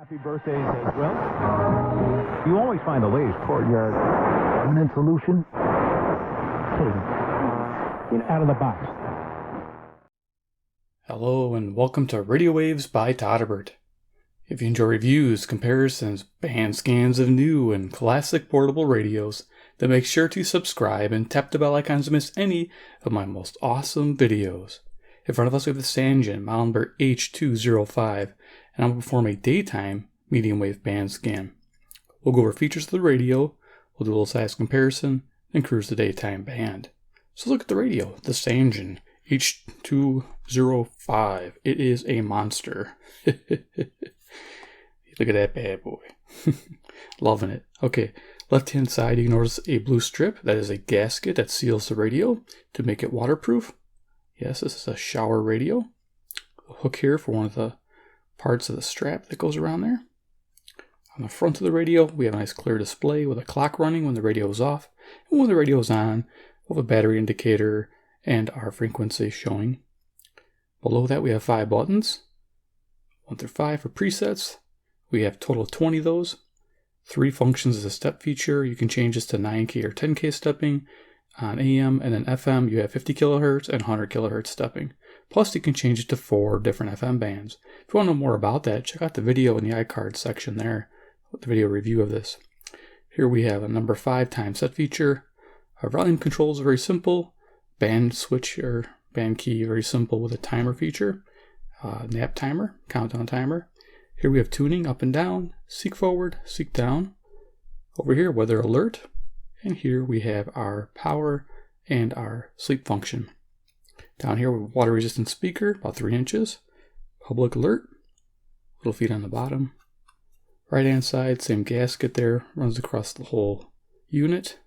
Happy birthdays as well. You always find the latest courtyard permanent solution. Out of the box. Hello and welcome to Radio Waves by Todderbert. If you enjoy reviews, comparisons, band scans of new and classic portable radios, then make sure to subscribe and tap the bell icons to miss any of my most awesome videos. In front of us we have the Sangean H205, and I will perform a daytime medium wave band scan. We'll go over features of the radio, we'll do a little size comparison, and cruise the daytime band. So look at the radio, the Sangean H205. It is a monster. Look at that bad boy. Loving it. Okay, left hand side you can notice a blue strip. That is a gasket that seals the radio to make it waterproof. Yes, this is a shower radio. A hook here for one of the parts of the strap that goes around there. On the front of the radio, we have a nice clear display with a clock running when the radio is off. And when the radio is on, we'll have a battery indicator and our frequency showing. Below that, we have 5 buttons. 1 through 5 for presets. We have a total of 20 of those. 3 functions as a step feature. You can change this to 9K or 10K stepping. On AM and then FM, you have 50 kilohertz and 100 kilohertz stepping. Plus, you can change it to 4 different FM bands. If you want to know more about that, check out the video in the iCard section there, the video review of this. Here we have a number 5 time set feature. Our volume control is very simple. Band switch or band key, very simple with a timer feature. Nap timer, countdown timer. Here we have tuning up and down, seek forward, seek down. Over here, weather alert. And here we have our power and our sleep function. Down here, we have a water resistant speaker, about 3 inches. Public alert, little feet on the bottom. Right hand side, same gasket there, runs across the whole unit.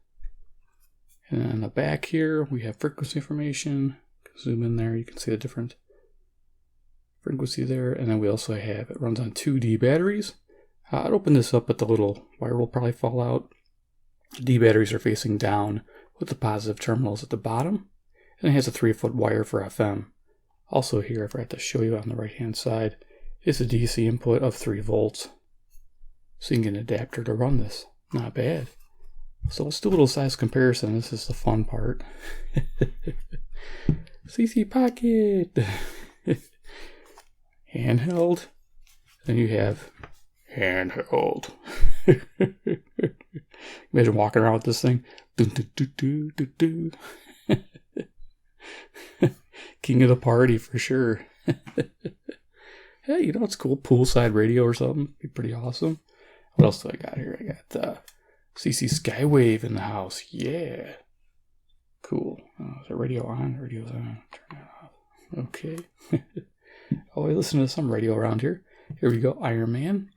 And then on the back here, we have frequency information. Zoom in there, you can see the different frequency there. And then we also have, it runs on 2D batteries. I'd open this up, but the little wire will probably fall out. The D batteries are facing down with the positive terminals at the bottom. And it has a 3-foot wire for FM. Also here, I forgot to show you on the right hand side, is a DC input of 3 volts. So you can get an adapter to run this. Not bad. So let's do a little size comparison. This is the fun part. CC Pocket. Handheld. Then you have handheld. Imagine walking around with this thing. King of the party for sure. Hey, you know what's cool? Poolside radio or something. Be pretty awesome. What else do I got here? I got CC Skywave in the house. Yeah. Cool. Is the radio on? Radio's on. Turn that off. Okay. Oh, I listen to some radio around here. Here we go. Iron Man.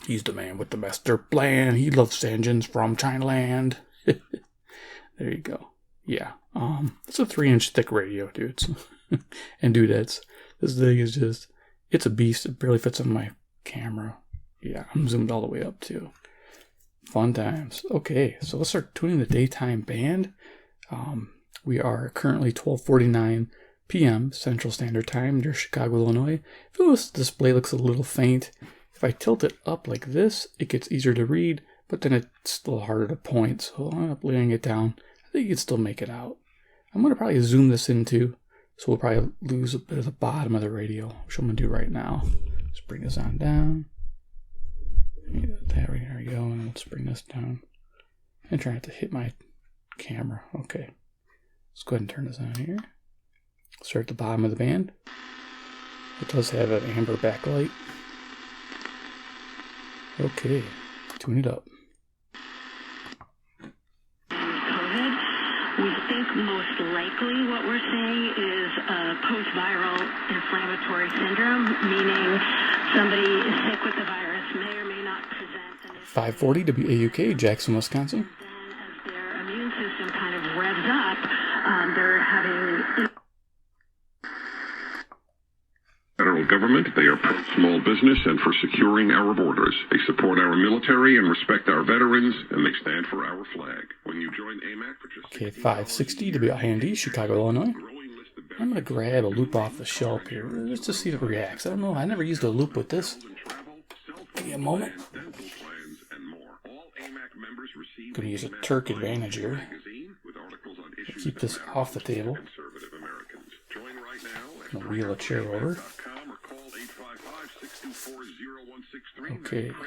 He's the man with the master plan. He loves Sangeans from Chinaland. There you go. Yeah. It's a 3-inch thick radio, dudes. And dudettes. This thing is just, it's a beast. It barely fits on my camera. Yeah, I'm zoomed all the way up too. Fun times. Okay, so let's start tuning the daytime band. We are currently 12:49 p.m. Central Standard Time near Chicago, Illinois. If this display looks a little faint, if I tilt it up like this, it gets easier to read, but then it's still harder to point, so I'm up laying it down. I think you can still make it out. I'm going to probably zoom this in too, so we'll probably lose a bit of the bottom of the radio, which I'm going to do right now. Let's bring this on down. There we go, and let's bring this down. And try not to hit my camera. Okay. Let's go ahead and turn this on here. Start at the bottom of the band. It does have an amber backlight. Okay. Tune it up. COVID, we think most likely what we're saying is post-viral inflammatory syndrome, meaning somebody is sick with the virus, may or may not present. 540 WAUK, Jackson, Wisconsin. Then as their immune system kind of revs up, they're having... Federal government, they are pro-small business and for securing our borders. They support our military and respect our veterans, and they stand for our flag. When you join AMAC for just... Okay, 560 WIND, Chicago, Illinois. I'm going to grab a loop off the shelf here just to see if it reacts. I don't know, I never used a loop with this. me a moment. dental plans, and more. All AMAC members receive Gonna use a AMAC Terk Life Advantage here. magazine with articles on issues Keep this that matter off the most to table. conservative Americans. Join right now at Gonna wheel a chair over. Traeger.com or call 855-624-0163. Okay. That's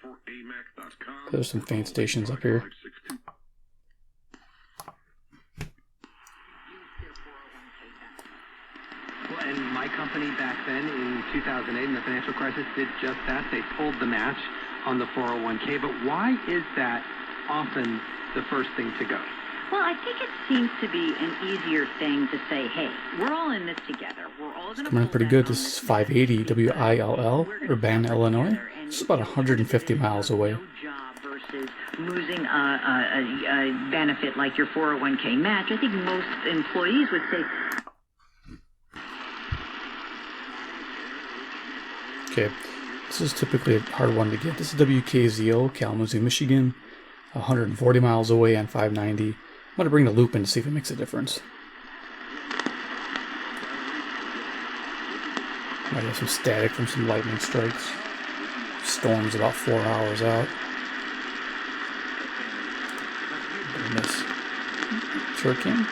Traeger4AMAC.com. There's some faint stations up here. Well, and my company back then in 2008 in the financial crisis did just that. They pulled the match on the 401k. But why is that often the first thing to go? Well, I think it seems to be an easier thing to say, hey, we're all in this together. We're all going to Coming in pretty good. This is 580 WILL, Urbana, Illinois. This is about 150 miles away. No job versus losing a benefit like your 401k match. I think most employees would say. Okay, this is typically a hard one to get. This is WKZO, Kalamazoo, Michigan, 140 miles away on 590. I'm going to bring the loop in to see if it makes a difference. Might have some static from some lightning strikes. Storm's about 4 hours out. Miss Turkin.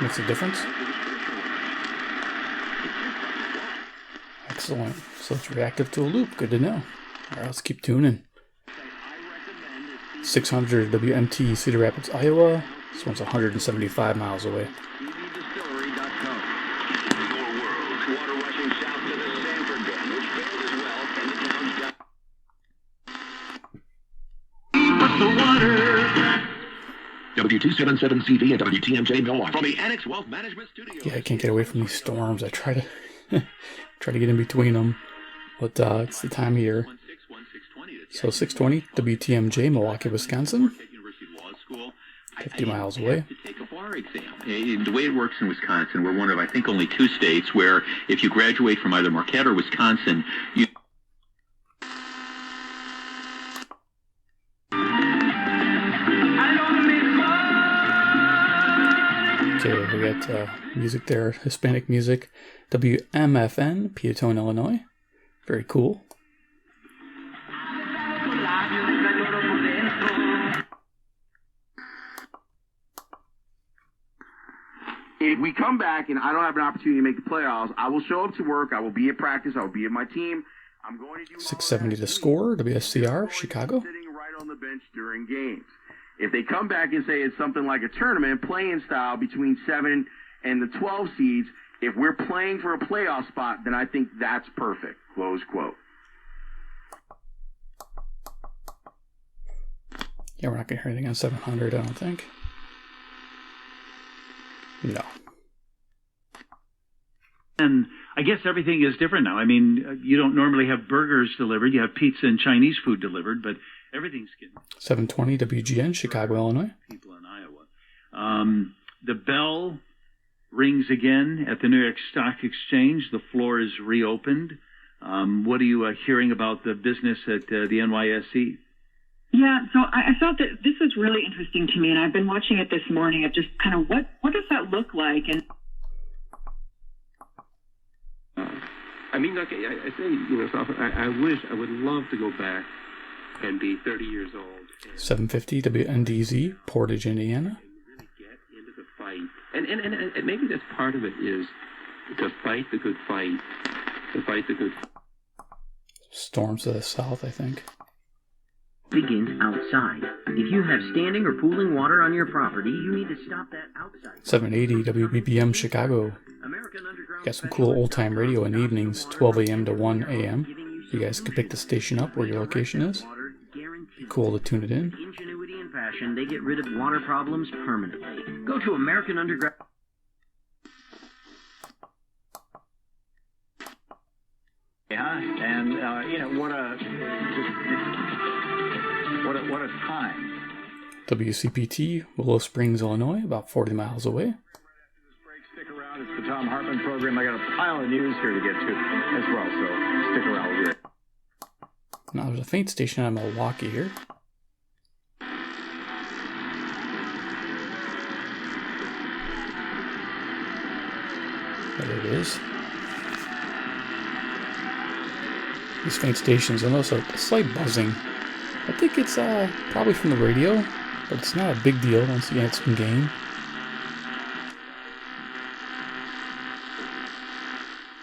Makes a difference. Excellent. So it's reactive to a loop. Good to know. Alright, let's keep tuning. 600 WMT, Cedar Rapids, Iowa. This one's 175 miles away. W277CV and WTMJ Milwaukee from the Annex Wealth Management Studio. Yeah, I can't get away from these storms. I try to get in between them, but it's the time of year. So 620 WTMJ, Milwaukee, Wisconsin. 50 miles away. Take a bar exam. The way it works in Wisconsin, we're one of, I think, only 2 states where if you graduate from either Marquette or Wisconsin, you... Okay, we got music there, Hispanic music. WMFN, Piatone, Illinois. Very cool. If we come back and I don't have an opportunity to make the playoffs, I will show up to work. I will be at practice. I will be at my team. I'm going to do 670 to score, WSCR, Chicago. Sitting right on the bench during games. If they come back and say it's something like a tournament, playing style between 7 and the 12 seeds, if we're playing for a playoff spot, then I think that's perfect. Close quote. Yeah, we're not going to hear anything on 700, I don't think. No. And I guess everything is different now. I mean, you don't normally have burgers delivered. You have pizza and Chinese food delivered, but everything's getting... 720 WGN, Chicago, Illinois. People in Iowa. The bell rings again at the New York Stock Exchange. The floor is reopened. What are you hearing about the business at the NYSE? Yeah, so I thought that this was really interesting to me, and I've been watching it this morning of just kind of what does that look like? And I mean, like I say, I would love to go back and be 30 years old. 750 WNDZ, Portage, Indiana. And really get into the fight. And maybe that's part of it is to fight the good fight. To fight the good fight. Storms to the south, I think. Begins outside. If you have standing or pooling water on your property, you need to stop that outside. 780 WBBM, Chicago. Got some cool old-time radio in the evenings, 12 a.m. to 1 a.m. You guys can pick the station up where your location is. Be cool to tune it in. Ingenuity and passion, they get rid of water problems permanently. Go to American Underground. Yeah, and what a time. WCPT, Willow Springs, Illinois, about 40 miles away. Stick around. It's the Tom Hartman program. I got a pile of news here to get to as well, so stick around. We'll be right. Now there's a faint station on Milwaukee here. There it is. These faint stations, you'll notice a slight buzzing. I think it's probably from the radio, but it's not a big deal once you get some gain.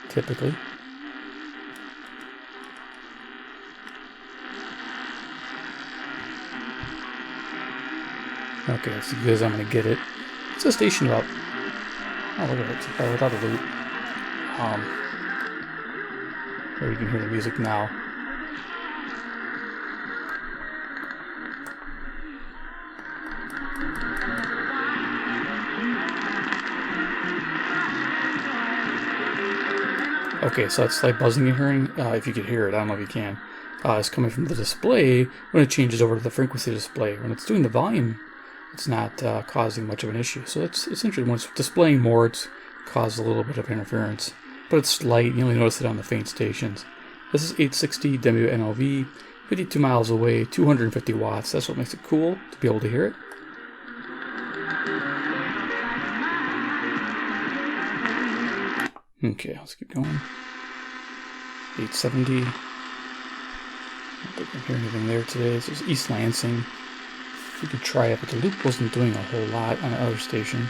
Typically. Okay, that's as good as I'm going to get it. It's a station about... Oh, look at it. It's without a loop. There you can hear the music now. Okay, so that slight buzzing you're hearing, if you could hear it, I don't know if you can, is coming from the display when it changes over to the frequency display. When it's doing the volume, it's not causing much of an issue. So it's interesting. When it's displaying more, it's caused a little bit of interference. But it's slight. You only notice it on the faint stations. This is 860 WNOV, 52 miles away, 250 watts. That's what makes it cool to be able to hear it. Okay, let's keep going. 870. I don't think I can hear anything there today. This is East Lansing. We could try it, but the loop wasn't doing a whole lot on the other station.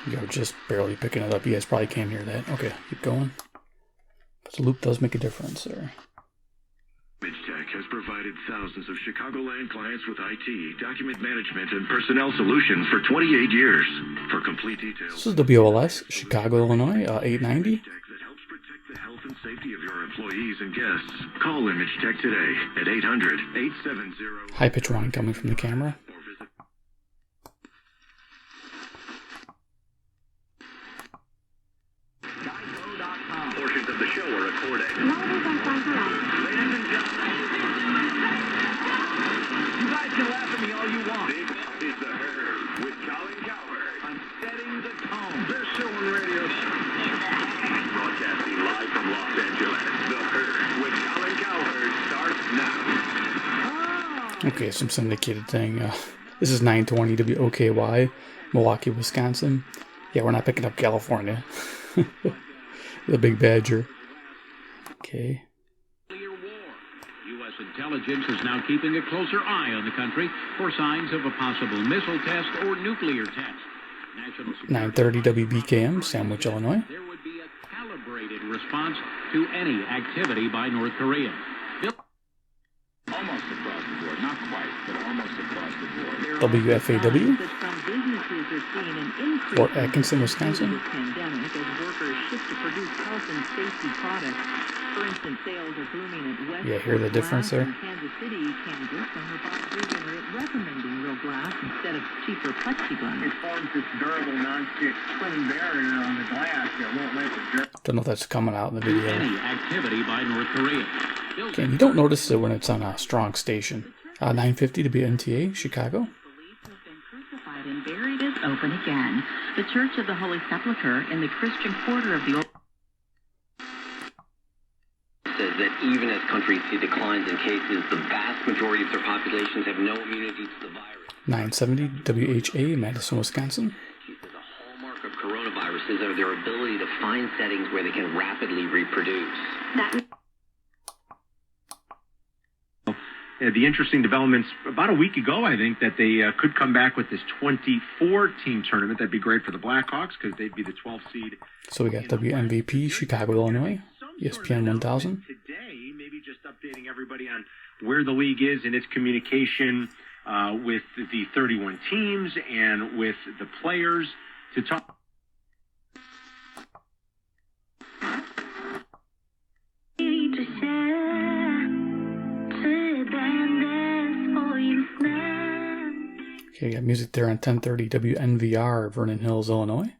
You're just barely picking it up. You guys probably can't hear that. Okay, keep going. But the loop does make a difference there. Tech has provided thousands of Chicagoland clients with IT, document management, and personnel solutions for 28 years. For complete details, this is WOLS, Chicago, Illinois, 890. that helps protect the health and safety of your employees and guests. Call Image Tech today at 800-870. High pitch whine coming from the camera. Portions of the show are recorded. Ladies and gentlemen, you guys can laugh at me all you want. This is The Herd with Colin Cowherd. I'm setting the tone. This show on radio. Broadcasting live from Los Angeles. The Herd with Colin Cowherd starts now. Okay, some syndicated thing. This is 920 WOKY, Milwaukee, Wisconsin. Yeah, we're not picking up California. The Big Badger. Okay. U.S. intelligence is now keeping a closer eye on the country for signs of a possible missile test or nuclear test. 930 WBKM, Sandwich, Illinois. There would be a calibrated response to any activity by North Korea. Almost across the board, not quite, but almost across the board. WFAW. Fort Atkinson, Wisconsin. Pandemic as workers shift to produce health and safety products. For instance, sales are booming at West. Yeah, hear the difference there? Kansas City, Kansas, and Bob Vision are recommending real glass instead of cheaper plexiglass. It forms this durable, non-stick twin barrier on the glass that won't let it drip. Don't know if that's coming out in the video. Any activity by North Korea. Okay, you don't notice it when it's on a strong station. 950 to be NTA, Chicago. And buried is open again. The Church of the Holy Sepulchre in the Christian quarter of the old says that even as countries see declines in cases, the vast majority of their populations have no immunity to the virus. 970 WHA, Madison, Wisconsin. She says a hallmark of coronaviruses are their ability to find settings where they can rapidly reproduce. The interesting developments about a week ago, I think, that they could come back with this 24-team tournament. That'd be great for the Blackhawks because they'd be the 12th seed. So we got WMVP, Chicago, Illinois, ESPN 1000. Today, maybe just updating everybody on where the league is in its communication with the 31 teams and with the players to talk. Okay, you got music there on 1030 WNVR, Vernon Hills, Illinois.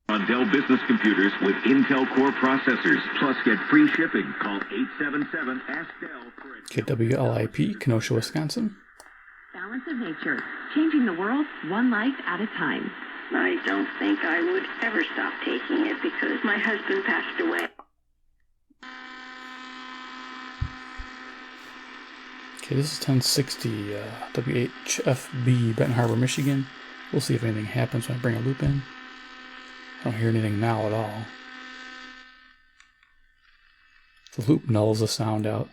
On Dell Business business computers with Intel Core processors. Plus, get free shipping. Call 877-ASK-DELL for a... KWLIP, Kenosha, Wisconsin. Balance of nature, changing the world one life at a time. I don't think I would ever stop taking it because my husband passed away. Okay, this is 1060 WHFB, Benton Harbor, Michigan. We'll see if anything happens when I bring a loop in. I don't hear anything now at all. The loop nulls the sound out.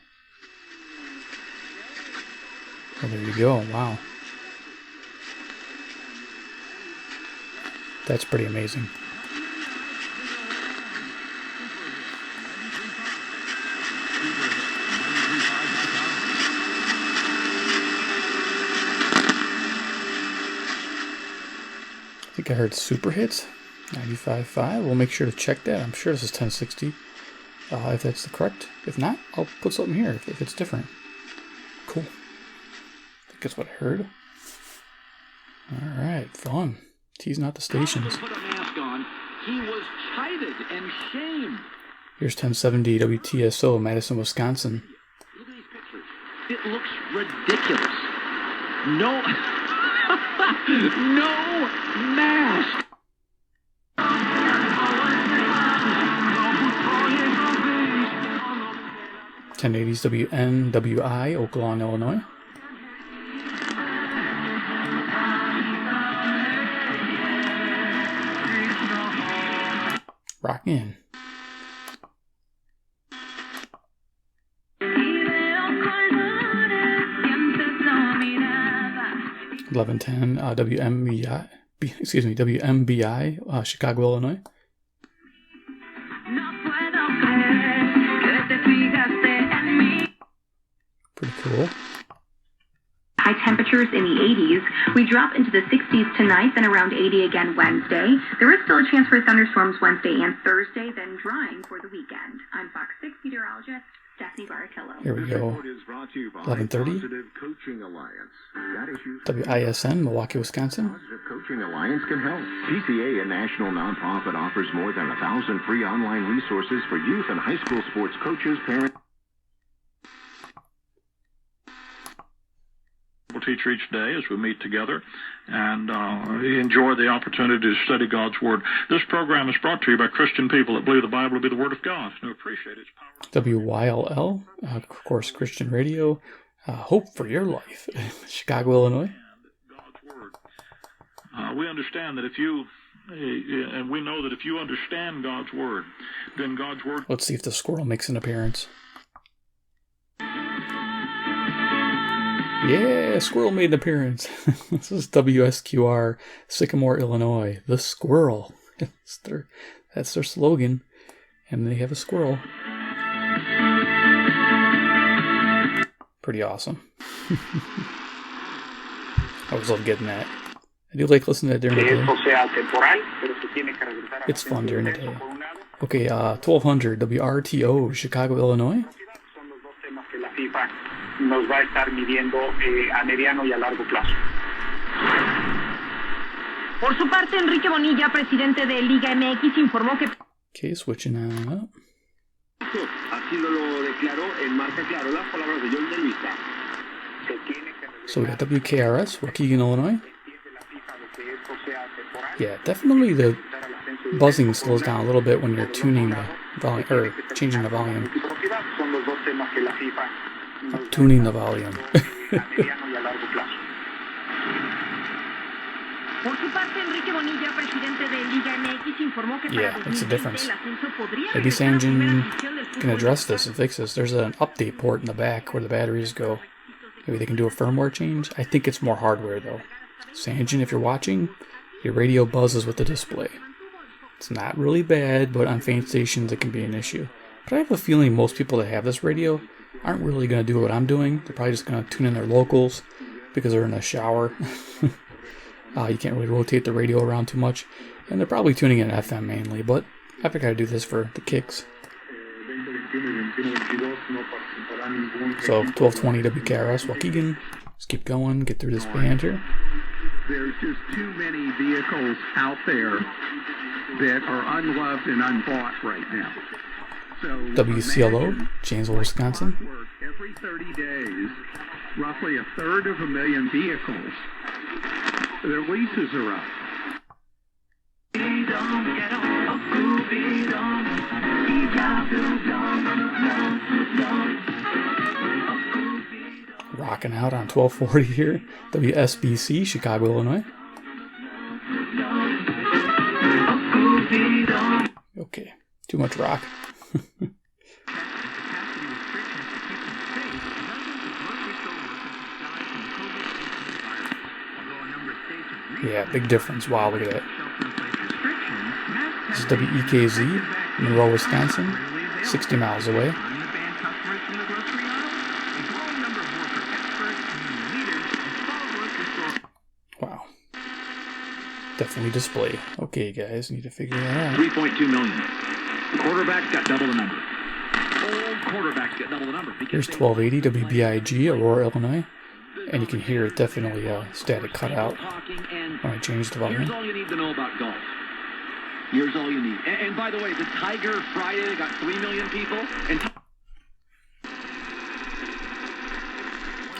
Oh, there you go. Wow. That's pretty amazing. I think I heard super hits. 95.5. We'll make sure to check that. I'm sure this is 1060. If that's the correct. If not, I'll put something here if it's different. Cool. I think that's what I heard. Alright, fun. Teasing out the stations. Put a mask on. He was chided and shamed. Here's 1070 WTSO, Madison, Wisconsin. Look at these pictures. It looks ridiculous. No, no mask. 1080s WNWI, Oaklawn, Illinois. Rockin. $1110 WMBI, Chicago, Illinois. Pretty cool. High temperatures in the 80s. We drop into the 60s tonight, then around 80 again Wednesday. There is still a chance for thunderstorms Wednesday and Thursday, then drying for the weekend. I'm Fox 6 meteorologist Stephanie Baratello. Here we go. 11:30. WISN, Milwaukee, Wisconsin. Positive Coaching Alliance can help. PCA, a national nonprofit, offers more than 1,000 free online resources for youth and high school sports coaches, parents. We'll teach each day as we meet together and enjoy the opportunity to study God's Word. This program is brought to you by Christian people that believe the Bible to be the Word of God and who appreciate its power. WYLL, of course, Christian Radio. Hope for your life. Chicago, Illinois. God's Word. We understand that if you, and we know that if you understand God's Word, then God's Word... Let's see if the squirrel makes an appearance. Yeah, squirrel made an appearance. This is WSQR, Sycamore, Illinois. The squirrel. That's their slogan. And they have a squirrel. Pretty awesome. I always love getting that. I do like listening to that during the day. It's fun during the day. Okay, 1200 WRTO, Chicago, Illinois. Nos va a estar midiendo a mediano y a largo plazo. Por su parte, Enrique Bonilla, presidente de Liga MX, informó que... Okay, switching on up. Así lo declaró en marca claro las palabras de Jon B. So we got WKRS, Waukegan, Illinois. Yeah, definitely the buzzing slows down a little bit when you're tuning the volume, or changing the volume. Tuning the volume. Yeah, makes a difference. Maybe Sangean can address this and fix this. There's an update port in the back where the batteries go. Maybe they can do a firmware change. I think it's more hardware though. Sangean, if you're watching, your radio buzzes with the display. It's not really bad, but on faint stations it can be an issue. But I have a feeling most people that have this radio aren't really going to do what I'm doing. They're probably just going to tune in their locals because they're in a shower. You can't really rotate the radio around too much. And they're probably tuning in FM mainly, but I think I do this for the kicks. So 1220 WKRS, Waukegan. Let's keep going, get through this band here. There's just too many vehicles out there that are unloved and unbought right now. So WCLO, Janesville, Wisconsin. Every 30 days, roughly 1/3 of a million vehicles, their leases are up. Rocking out on 1240 here. WSBC, Chicago, Illinois. Okay, too much rock. Yeah, big difference. Wow, look at that. This is WEKZ, Monroe, Wisconsin, 60 miles away. Wow. Definitely display. Okay, guys, need to figure that out. 3.2 million. The quarterbacks got double the number. Old quarterbacks got double the number. Here's 1280 WBIG, Aurora, Illinois. And you can hear it definitely static cut out when I change the volume. Here's all you need to know about golf. Here's all you need. And by the way, the Tiger Friday got 3 million people. And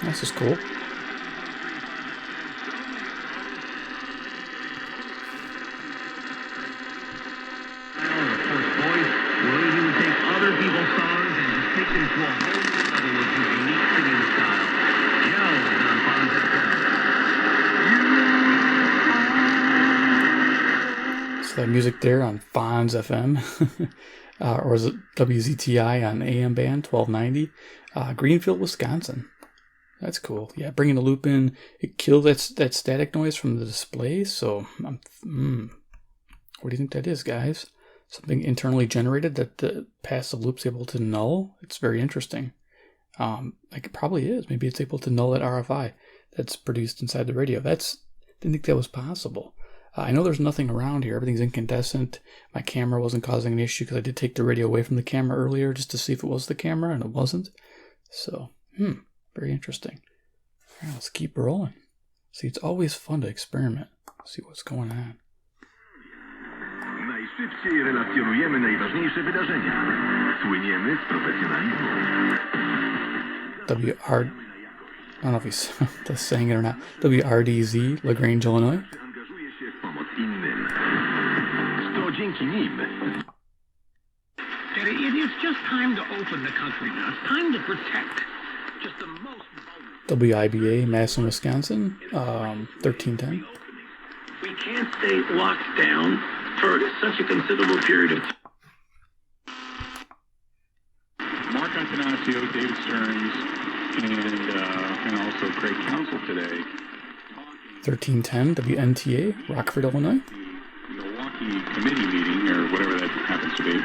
this is cool. That music there on Fonz FM, or is it WZTI on AM band 1290, Greenfield, Wisconsin. That's cool. Yeah, bringing the loop in, it killed that static noise from the display. So, what do you think that is, guys? Something internally generated that the passive loop's able to null. It's very interesting. Like it probably is. Maybe it's able to null that RFI that's produced inside the radio. Didn't think that was possible. I know there's nothing around here. Everything's incandescent. My camera wasn't causing an issue because I did take the radio away from the camera earlier just to see if it was the camera, and it wasn't. So, very interesting. All right, let's keep rolling. See, it's always fun to experiment. See what's going on. Najszybciej relacjonujemy najważniejsze wydarzenia. Słyniemy z profesjonalizmu. I don't know if he's just saying it or not. WRDZ, LaGrange, Illinois. It is just time to open the country now. It's time to protect just the most vulnerable. WIBA, Madison, Wisconsin, 1310. We can't stay locked down for such a considerable period of time. Mark Antonaccio, David Stearns, and also Craig Counsell today. 1310 WNTA, Rockford, Illinois. Milwaukee committee meeting, or whatever that happens to be.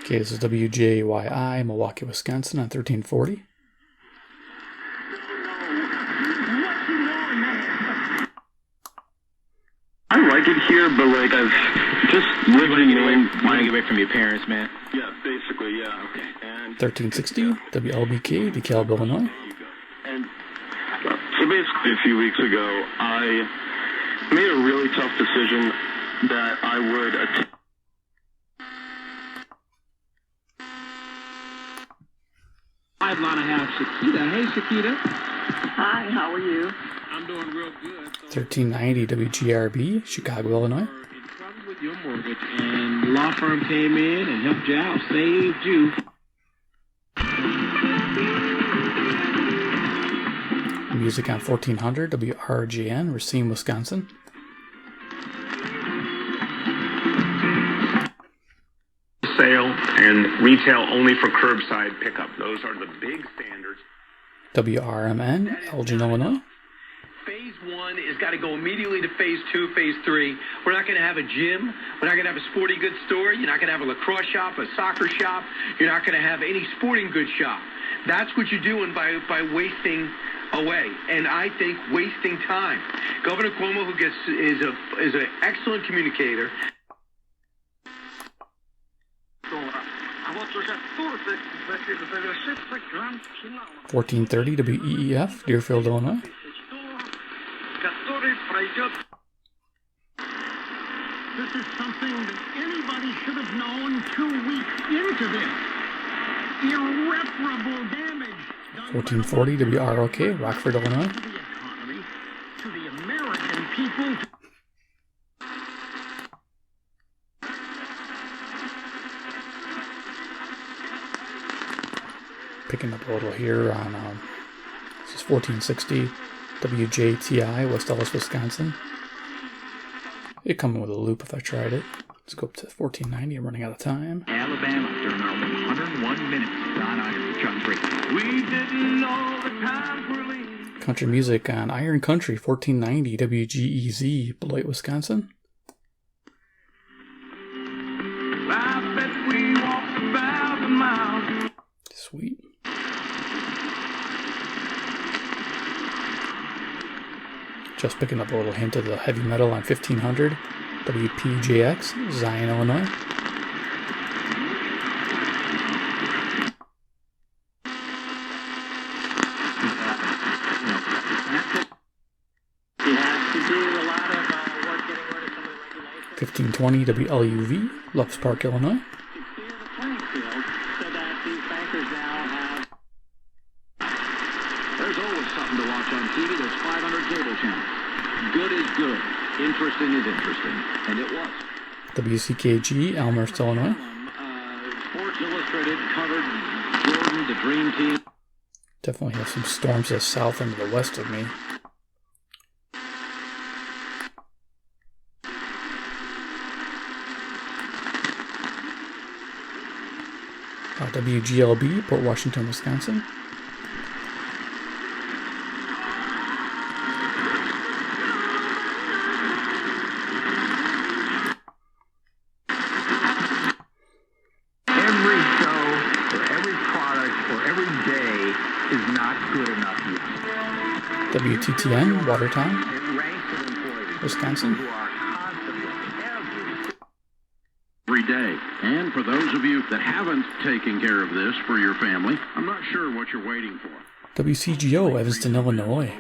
Okay, this is WJYI, Milwaukee, Wisconsin on 1340. I like it here, but like I've just lived in Maine. Want to get away from your parents, man? Yeah, basically, yeah. Okay. And 1360 WLBK, DeKalb, Illinois. And so basically, a few weeks ago, I made a really tough decision that I would attempt. I'd want to have Shakita. Hey, Shakita. Hi, how are you? I'm doing real good. 1390 WGRB, Chicago, Illinois. In trouble with your mortgage, and the law firm came in and helped you out, saved you. Music on 1400 WRGN, Racine, Wisconsin. Sale and retail only for curbside pickup. Those are the big standards. WRMN, Elgin, Illinois. Phase 1 has got to go immediately to Phase 2, Phase 3. We're not going to have a gym. We're not going to have a sporting goods store. You're not going to have a lacrosse shop, a soccer shop. You're not going to have any sporting goods shop. That's what you're doing by wasting away, and I think wasting time. Governor Cuomo, is an excellent communicator. 1430 WEEF, Deerfield, Illinois. This is something that anybody should have known 2 weeks into this. Irreparable damage 1440 WROK, Rockford, Illinois. to the economy, to the American people. Picking up a little here on, this is 1460 WJTI, West Ellis, Wisconsin. It'd come with a loop if I tried it. Let's go up to 1490. I'm running out of time. Alabama, there are only 101 minutes on Iron Country. We didn't know the times were lean. Country music on Iron Country, 1490 WGEZ, Beloit, Wisconsin. I bet we walked 1,000 miles. Sweet. Just picking up a little hint of the heavy metal on 1500 WPJX, Zion, Illinois. He has to do a lot of work getting rid of some of the regulations. 1520 WLUV, Loves Park, Illinois. Clear the playing field so that these bankers now have. There's always something to watch on TV. There's 500 cable channels. Good is good. Interesting is interesting. And it was. WCKG, Elmhurst, Illinois. Sports Illustrated covered Jordan, the Dream Team. Definitely have some storms to the south and to the west of me. WGLB, Port Washington, Wisconsin. Every show or every product or every day is not good enough yet. WTTN, Watertown, It ranks with employees Wisconsin. who are constantly Every day. And for those of you that haven't taken care of this for your family, I'm not sure what you're waiting for. WCGO, Evanston, Illinois,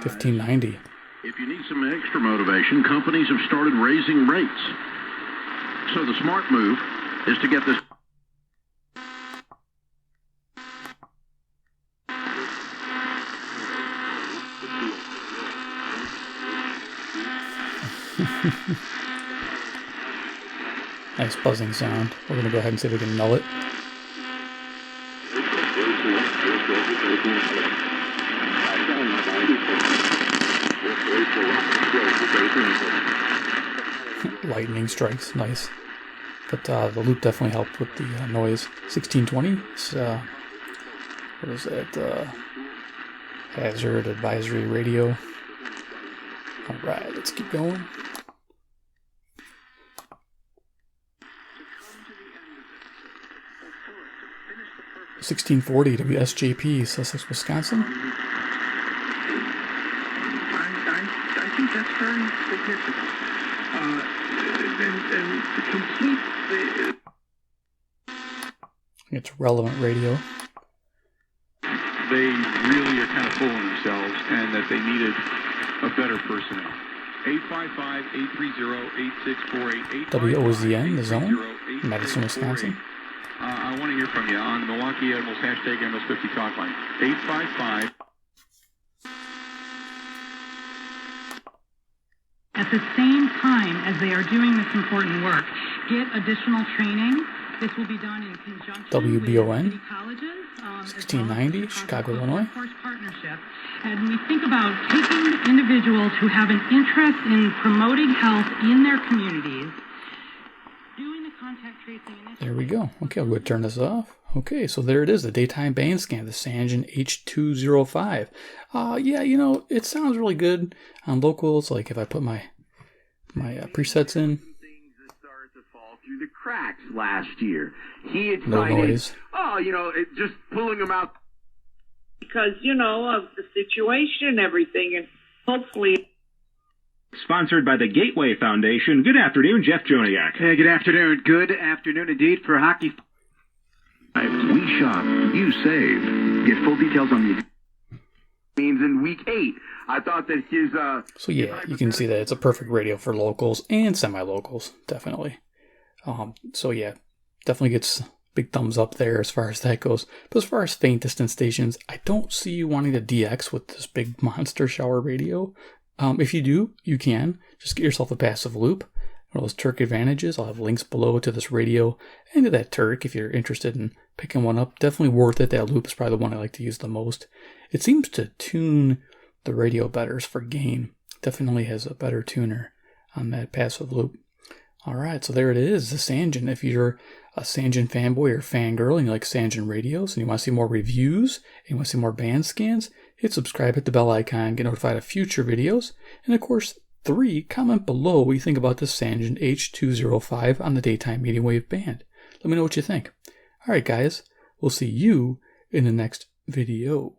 1590. If you need some extra motivation, companies have started raising rates. So the smart move is to get this. Nice buzzing sound. We're going to go ahead and see if we can null it. Lightning strikes, nice. But the loop definitely helped with the noise. 1620, what is that? Hazard Advisory Radio. Alright, let's keep going. $16.40 WSJP, Sussex, Wisconsin. I think that's very significant. And to complete the... It's relevant radio. They really are kind of fooling themselves and that they needed a better personnel. 855-830-8648. WOZN, The Zone, Madison, Wisconsin. I want to hear from you on Milwaukee Admirals, hashtag Admirals50 talk line. 855. At the same time as they are doing this important work, get additional training. This will be done in conjunction WBON, with city colleges, 1690, Chicago, Illinois. workforce partnership. And we think about taking individuals who have an interest in promoting health in their communities, doing the contact tracing initiative. There we go. Okay, I'll go ahead and turn this off. Okay, so there it is, the daytime band scan, the Sangean H205. Yeah, you know, it sounds really good on locals, like if I put my presets in. Through the cracks last year. He had No cited, noise. just pulling them out. Because, of the situation and everything, and hopefully... Sponsored by the Gateway Foundation. Good afternoon, Jeff Joniak. Hey, good afternoon. Good afternoon indeed for hockey. We shop, you save. Get full details on the means in week 8. I thought that his So yeah, you can see that it's a perfect radio for locals and semi-locals, definitely. So yeah, definitely gets big thumbs up there as far as that goes. But as far as faint distance stations, I don't see you wanting to DX with this big monster shower radio. If you do, you can. Just get yourself a passive loop. One of those Terk advantages. I'll have links below to this radio and to that Terk if you're interested in picking one up. Definitely worth it. That loop is probably the one I like to use the most. It seems to tune the radio better for gain. Definitely has a better tuner on that passive loop. Alright, so there it is, the Sangean. If you're a Sangean fanboy or fangirl and you like Sangean radios and you want to see more reviews and you want to see more band scans, hit subscribe, hit the bell icon, get notified of future videos. And of course, 3, comment below what you think about the Sangean H205 on the daytime medium wave band. Let me know what you think. Alright guys, we'll see you in the next video.